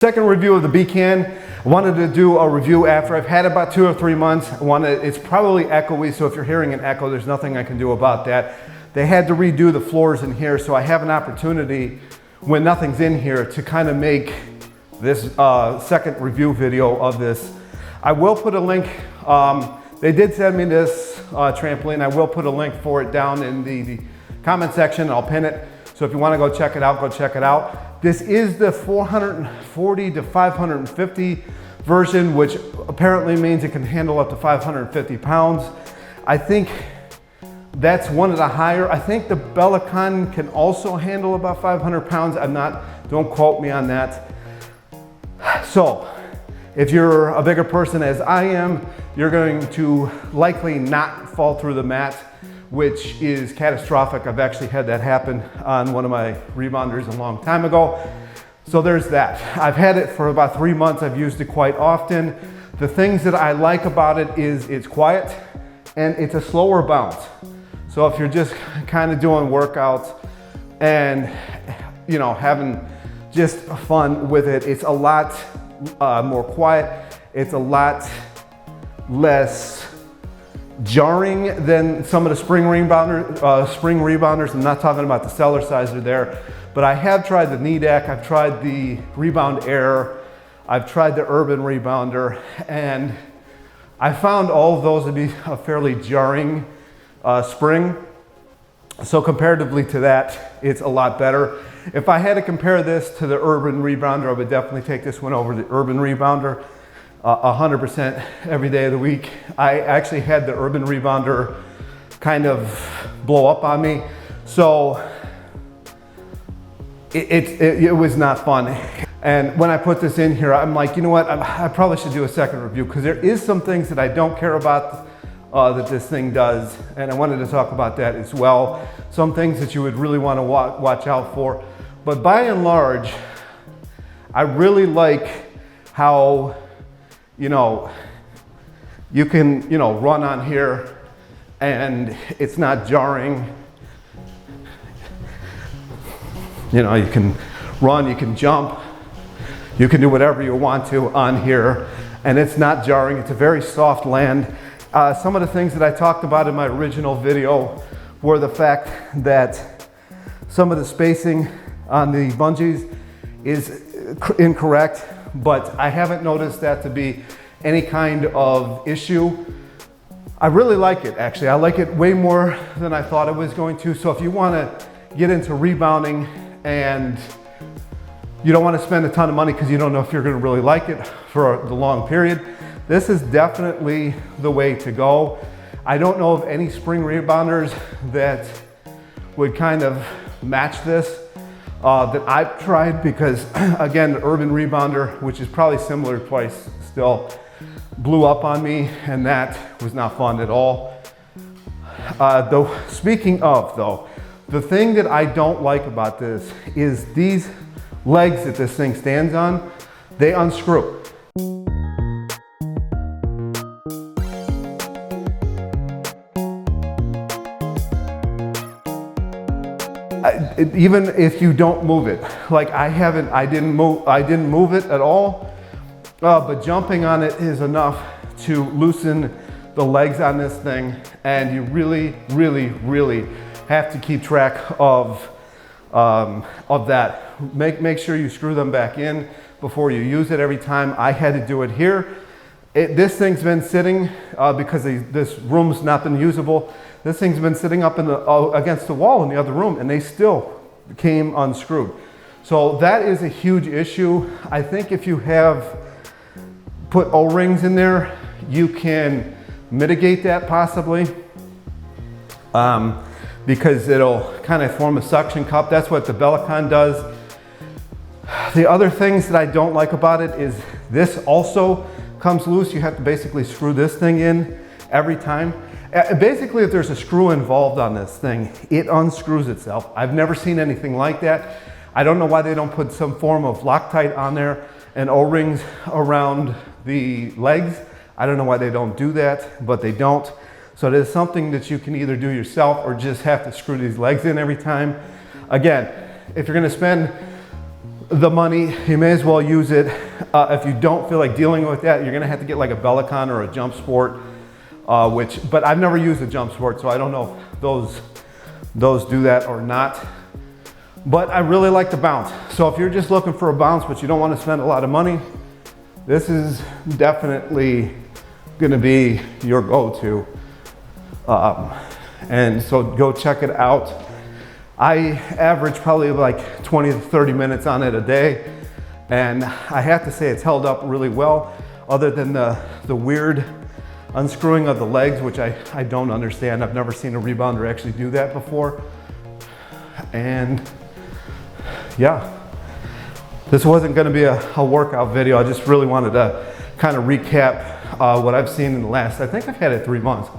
Second review of the BCAN. I wanted to do a review after I've had it about 2 or 3 months. It's probably echoey, so if you're hearing an echo, there's nothing I can do about that. They had to redo the floors in here, so I have an opportunity when nothing's in here to kind of make this second review video of this. I will put a link. They did send me this trampoline. I will put a link for it down in the comment section. I'll pin it. So if you want to go check it out, go check it out. This is the 440 to 550 version, which apparently means it can handle up to 550 pounds. I think that's one of the higher. I think the BCAN can also handle about 500 pounds. Don't quote me on that. So if you're a bigger person as I am, you're going to likely not fall through the mat, which is catastrophic. I've actually had that happen on one of my rebounders a long time ago. So there's that. I've had it for about 3 months. I've used it quite often. The things that I like about it is it's quiet and it's a slower bounce. So if you're just kind of doing workouts and having just fun with it, it's a lot more quiet. It's a lot less jarring than some of the spring rebounders. I'm not talking about the Cellerciser there, but I have tried the Nedak, I've tried the Rebound Air, I've tried the Urban Rebounder, and I found all of those to be a fairly jarring spring. So comparatively to that, it's a lot better. If I had to compare this to the Urban Rebounder, I would definitely take this one over the Urban Rebounder. 100% every day of the week. I actually had the Urban Rebounder kind of blow up on me. So it was not fun. And when I put this in here, I'm like, you know what? I probably should do a second review because there is some things that I don't care about that this thing does. And I wanted to talk about that as well. Some things that you would really want to watch out for. But by and large, I really like how you can, run on here and it's not jarring. You can run, you can jump, you can do whatever you want to on here and it's not jarring. It's a very soft land. Some of the things that I talked about in my original video were the fact that some of the spacing on the bungees is incorrect, but I haven't noticed that to be any kind of issue. I really like it, actually. I like it way more than I thought I was going to. So if you want to get into rebounding and you don't want to spend a ton of money because you don't know if you're going to really like it for the long period, this is definitely the way to go. I don't know of any spring rebounders that would kind of match this. That I've tried because again, the Urban Rebounder, which is probably similar price still, blew up on me and that was not fun at all. Speaking of though, the thing that I don't like about this is these legs that this thing stands on, they unscrew. Even if you don't move it, like I didn't move it at all, but jumping on it is enough to loosen the legs on this thing, and you really, really, really have to keep track of that. Make sure you screw them back in before you use it every time. I had to do it here. This thing's been sitting because this room's not been usable. This thing's been sitting up against the wall in the other room and they still came unscrewed. So that is a huge issue. I think if you have put O-rings in there, you can mitigate that possibly because it'll kind of form a suction cup. That's what the BCAN does. The other things that I don't like about it is this also comes loose. You have to basically screw this thing in every time. Basically, if there's a screw involved on this thing, it unscrews itself. I've never seen anything like that. I don't know why they don't put some form of Loctite on there and O-rings around the legs. I don't know why they don't do that, but they don't. So it is something that you can either do yourself or just have to screw these legs in every time. Again, if you're gonna spend the money, you may as well use it. If you don't feel like dealing with that, you're gonna have to get like a BCAN or a Jump Sport, but I've never used a Jump Sport, so I don't know if those do that or not. But I really like the bounce. So if you're just looking for a bounce, but you don't want to spend a lot of money, this is definitely gonna be your go-to. And so go check it out. I average probably like 20 to 30 minutes on it a day. And I have to say it's held up really well, other than the weird unscrewing of the legs, which I don't understand. I've never seen a rebounder actually do that before. And yeah, this wasn't gonna be a workout video. I just really wanted to kind of recap what I've seen in the last, I think I've had it 3 months.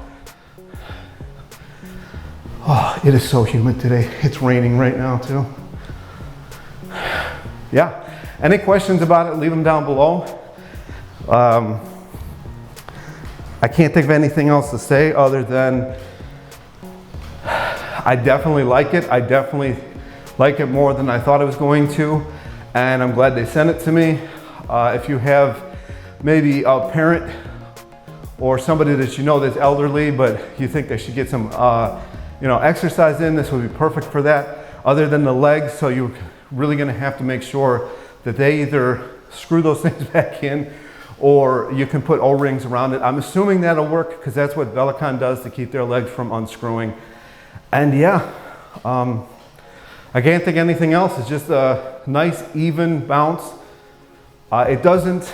Oh, it is so humid today. It's raining right now too. Yeah, any questions about it, leave them down below. I can't think of anything else to say other than I definitely like it. I definitely like it more than I thought I was going to, and I'm glad they sent it to me. If you have maybe a parent or somebody that you know that's elderly, but you think they should get some exercise in, this would be perfect for that. Other than the legs, so you're really gonna have to make sure that they either screw those things back in or you can put O-rings around it. I'm assuming that'll work because that's what BCAN does to keep their legs from unscrewing. And yeah, I can't think of anything else. It's just a nice even bounce. It doesn't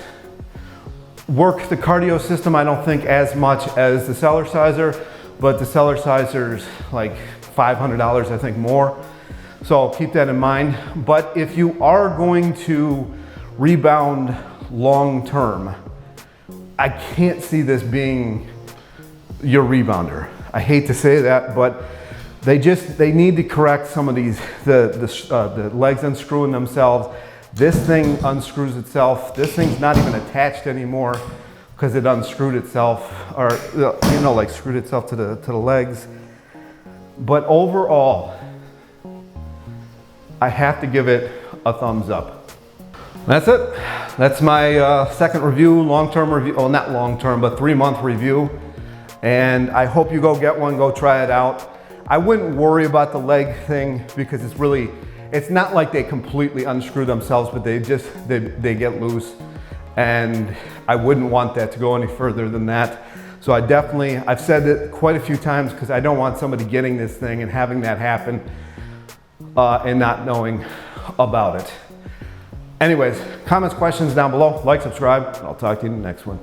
work the cardio system, I don't think, as much as the Cellerciser, but the Cellerciser's like $500, I think, more. So keep that in mind. But if you are going to rebound long term, I can't see this being your rebounder. I hate to say that, but they need to correct some of these, the legs unscrewing themselves. This thing unscrews itself. This thing's not even attached anymore because it unscrewed itself, or like screwed itself to the legs. But overall, I have to give it a thumbs up. That's it. That's my second review, long-term review. Well, not long-term, but 3-month review. And I hope you go get one, go try it out. I wouldn't worry about the leg thing because it's not like they completely unscrew themselves, but they get loose. And I wouldn't want that to go any further than that. So I've said it quite a few times because I don't want somebody getting this thing and having that happen and not knowing about it. Anyways, comments, questions down below. Like, subscribe, and I'll talk to you in the next one.